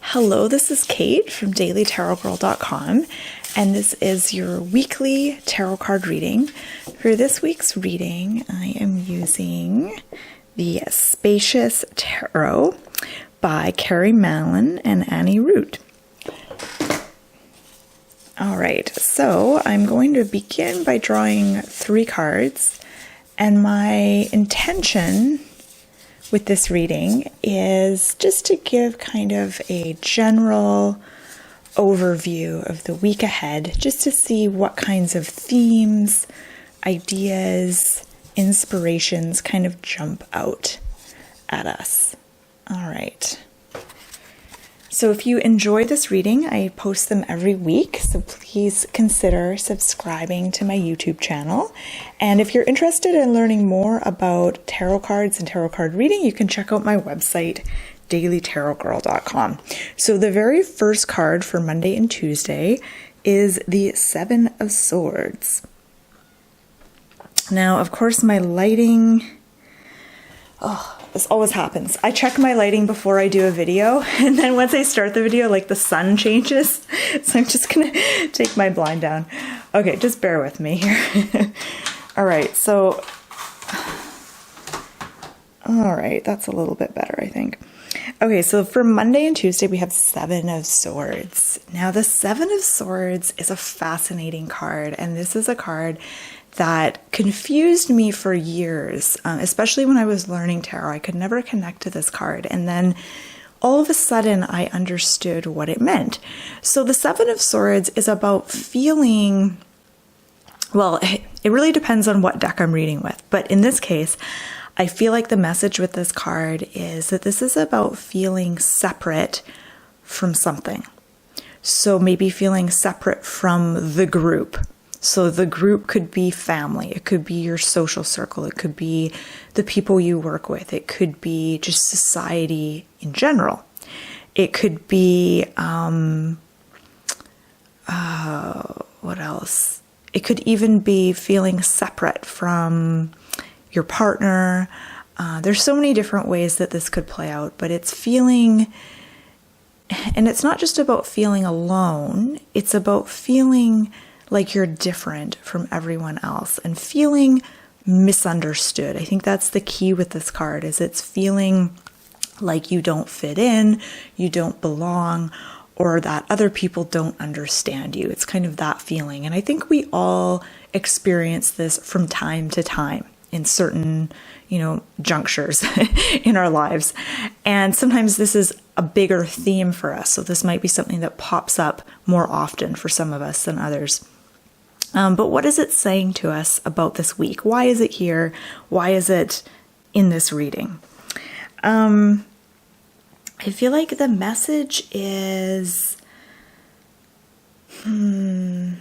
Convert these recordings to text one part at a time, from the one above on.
Hello, this is Kate from dailytarotgirl.com, and this is your weekly tarot card reading. For this week's reading, I am using the Spacious Tarot by Carrie Mallon and Annie Root. All right, so I'm going to begin by drawing 3 cards, and my intention with this reading is just to give kind of a general overview of the week ahead, just to see what kinds of themes, ideas, inspirations kind of jump out at us. All right. So if you enjoy this reading, I post them every week, so please consider subscribing to my YouTube channel. And if you're interested in learning more about tarot cards and tarot card reading, you can check out my website, dailytarotgirl.com. So the very first card for Monday and Tuesday is the 7 of Swords. Now, of course, my lighting... this always happens. I check my lighting before I do a video, and then once I start the video, like the sun changes. So I'm just gonna take my blind down. Okay, just bear with me here. All right, so, all right, that's a little bit better, I think. Okay, so for Monday and Tuesday, we have 7 of Swords. Now, the 7 of Swords is a fascinating card, and this is a card that confused me for years, especially when I was learning tarot. I could never connect to this card. And then all of a sudden, I understood what it meant. So the 7 of Swords is about feeling, well, it really depends on what deck I'm reading with. But in this case, I feel like the message with this card is that this is about feeling separate from something. So maybe feeling separate from the group. So the group could be family, it could be your social circle, it could be the people you work with, it could be just society in general. It could be, what else? It could even be feeling separate from your partner. There's so many different ways that this could play out, but it's feeling, and it's not just about feeling alone, it's about feeling like you're different from everyone else and feeling misunderstood. I think that's the key with this card, is it's feeling like you don't fit in, you don't belong, or that other people don't understand you. It's kind of that feeling. And I think we all experience this from time to time in certain, junctures in our lives. And sometimes this is a bigger theme for us. So this might be something that pops up more often for some of us than others. But what is it saying to us about this week? Why is it here? Why is it in this reading? I feel like the message is, I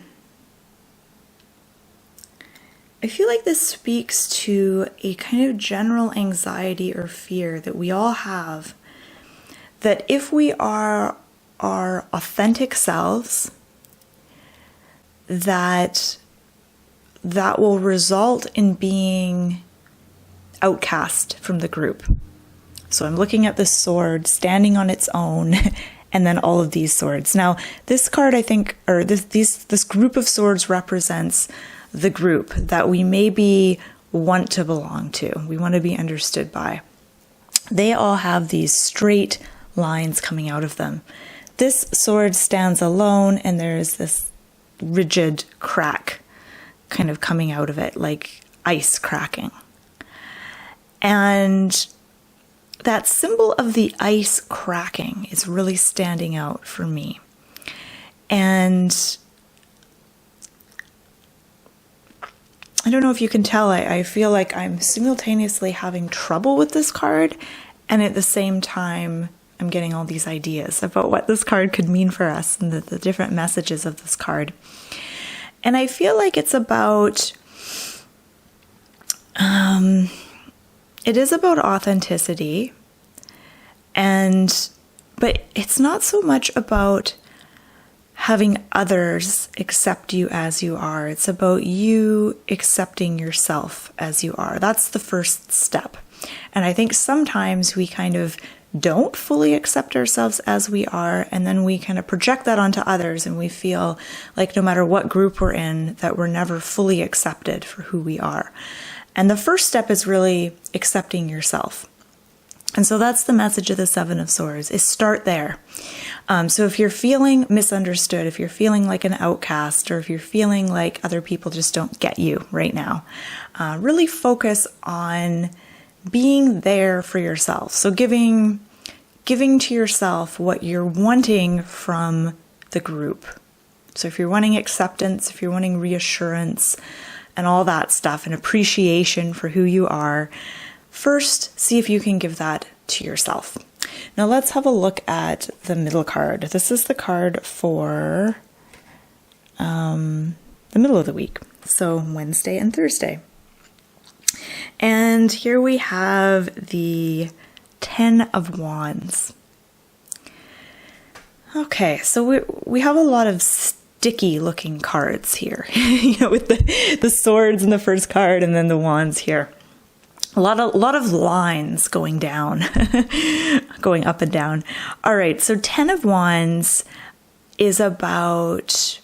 feel like this speaks to a kind of general anxiety or fear that we all have, that if we are our authentic selves, that will result in being outcast from the group. So I'm looking at this sword standing on its own, and then all of these swords. Now, this card, I think, or this group of swords represents the group that we maybe want to belong to. We want to be understood by. They all have these straight lines coming out of them. This sword stands alone, and there's this rigid crack kind of coming out of it, like ice cracking. And that symbol of the ice cracking is really standing out for me. And I don't know if you can tell, I feel like I'm simultaneously having trouble with this card, and at the same time I'm getting all these ideas about what this card could mean for us and the different messages of this card. And I feel like it's about, it is about authenticity, but it's not so much about having others accept you as you are. It's about you accepting yourself as you are. That's the first step. And I think sometimes we kind of don't fully accept ourselves as we are, and then we kind of project that onto others, and we feel like no matter what group we're in, that we're never fully accepted for who we are. And the first step is really accepting yourself. And so that's the message of the Seven of Swords, is start there. So if you're feeling misunderstood, if you're feeling like an outcast, or if you're feeling like other people just don't get you right now, really focus on being there for yourself. So giving to yourself what you're wanting from the group. So if you're wanting acceptance, if you're wanting reassurance and all that stuff, and appreciation for who you are, first, see if you can give that to yourself. Now let's have a look at the middle card. This is the card for the middle of the week, so Wednesday and Thursday. And here we have the 10 of Wands. Okay, so we have a lot of sticky looking cards here, with the swords in the first card and then the wands here. A lot of lines going down, going up and down. All right, so 10 of Wands is about,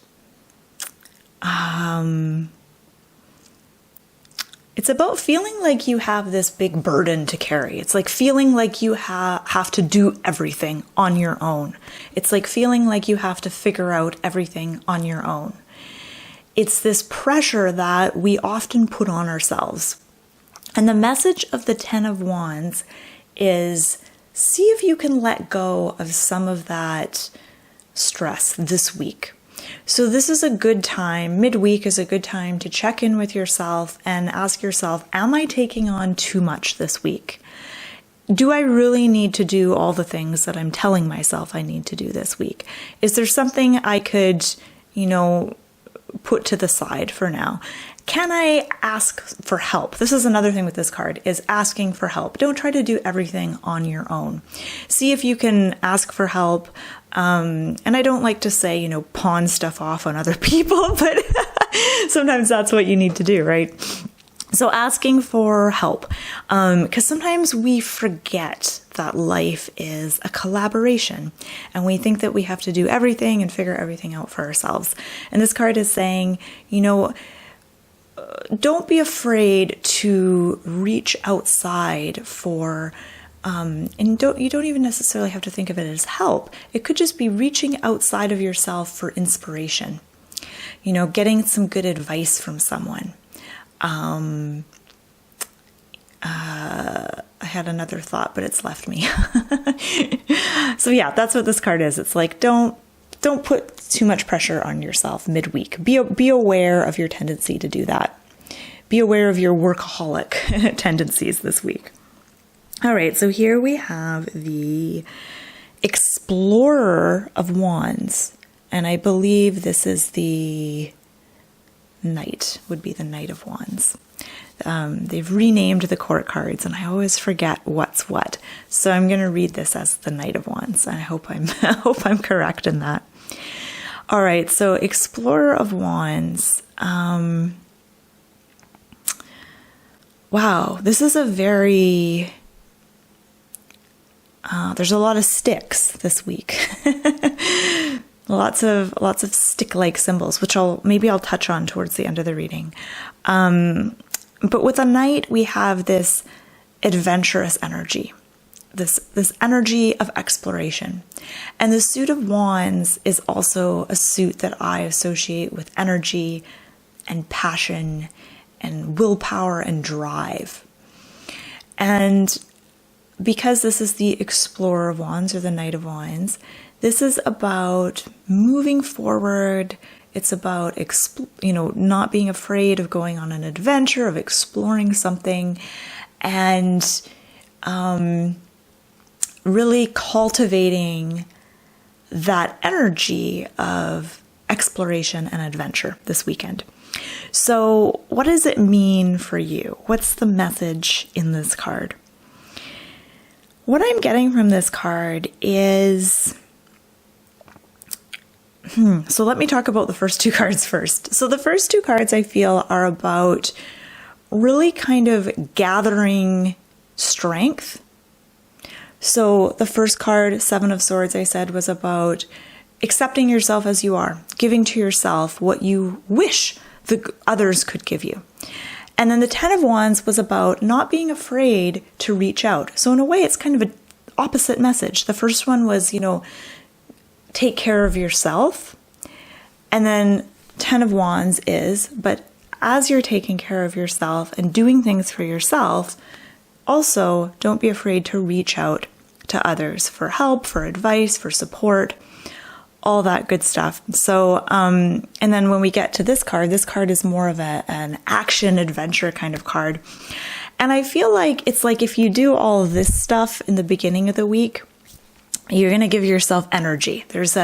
it's about feeling like you have this big burden to carry. It's like feeling like you have to do everything on your own. It's like feeling like you have to figure out everything on your own. It's this pressure that we often put on ourselves. And the message of the 10 of Wands is, see if you can let go of some of that stress this week. So this is a good time, midweek is a good time to check in with yourself and ask yourself, am I taking on too much this week? Do I really need to do all the things that I'm telling myself I need to do this week? Is there something I could, put to the side for now? Can I ask for help? This is another thing with this card, is asking for help. Don't try to do everything on your own. See if you can ask for help. And I don't like to say, pawn stuff off on other people, but sometimes that's what you need to do, right? So asking for help, because sometimes we forget that life is a collaboration, and we think that we have to do everything and figure everything out for ourselves. And this card is saying, don't be afraid to reach outside for, and you don't even necessarily have to think of it as help. It could just be reaching outside of yourself for inspiration, getting some good advice from someone. I had another thought, but it's left me. So yeah, that's what this card is. It's like, don't put too much pressure on yourself midweek. Be aware of your tendency to do that. Be aware of your workaholic tendencies this week. All right, so here we have the Explorer of Wands, and I believe this is the Knight, would be the Knight of Wands. They've renamed the court cards, and I always forget what's what. So I'm going to read this as the Knight of Wands, and I hope I'm correct in that. All right, so Explorer of Wands. Wow, this is a very... there's a lot of sticks this week. lots of stick-like symbols, which maybe I'll touch on towards the end of the reading. But with a knight, we have this adventurous energy, this energy of exploration. And the suit of wands is also a suit that I associate with energy and passion and willpower and drive. And because this is the Explorer of Wands or the Knight of Wands, this is about moving forward. It's about, not being afraid of going on an adventure, of exploring something, and really cultivating that energy of exploration and adventure this weekend. So what does it mean for you? What's the message in this card? What I'm getting from this card is... So let me talk about the first two cards first. So the first two cards I feel are about really kind of gathering strength. So the first card, Seven of Swords, I said, was about accepting yourself as you are, giving to yourself what you wish the others could give you. And then the Ten of Wands was about not being afraid to reach out. So in a way, it's kind of an opposite message. The first one was, take care of yourself. And then Ten of Wands is, but as you're taking care of yourself and doing things for yourself, also don't be afraid to reach out to others for help, for advice, for support, all that good stuff. So, and then when we get to this card is more of an action adventure kind of card. And I feel like it's like if you do all of this stuff in the beginning of the week, you're going to give yourself energy. There's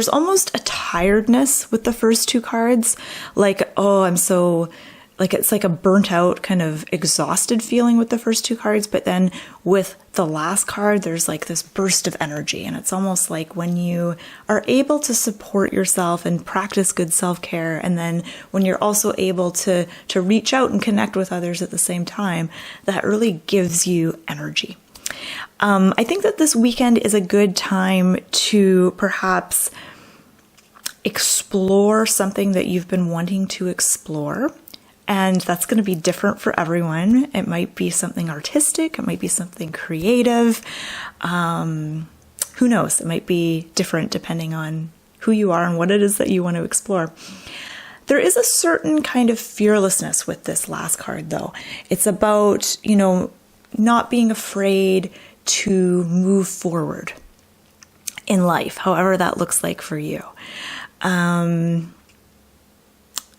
almost a tiredness with the first two cards. Like, oh, I'm so, like, it's like a burnt out kind of exhausted feeling with the first two cards. But then with the last card, there's like this burst of energy. And it's almost like when you are able to support yourself and practice good self-care, and then when you're also able to reach out and connect with others at the same time, that really gives you energy. I think that this weekend is a good time to perhaps explore something that you've been wanting to explore. And that's going to be different for everyone. It might be something artistic. It might be something creative. Who knows? It might be different depending on who you are and what it is that you want to explore. There is a certain kind of fearlessness with this last card, though. It's about, not being afraid to move forward in life, however that looks like for you. I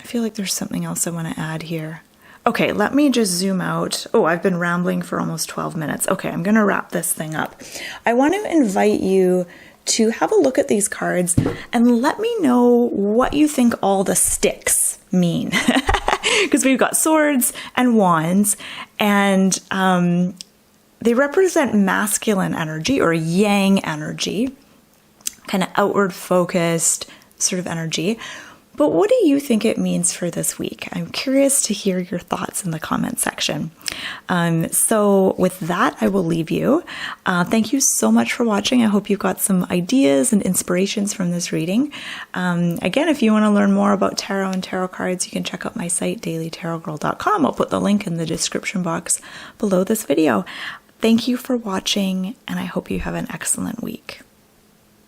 feel like there's something else I want to add here. Okay, let me just zoom out. Oh, I've been rambling for almost 12 minutes. Okay, I'm going to wrap this thing up. I want to invite you to have a look at these cards and let me know what you think all the sticks mean. Because we've got swords and wands, and they represent masculine energy or yang energy, kind of outward focused sort of energy. But what do you think it means for this week? I'm curious to hear your thoughts in the comment section. So with that, I will leave you. Thank you so much for watching. I hope you got some ideas and inspirations from this reading. Again, if you want to learn more about tarot and tarot cards, you can check out my site, dailytarotgirl.com. I'll put the link in the description box below this video. Thank you for watching, and I hope you have an excellent week.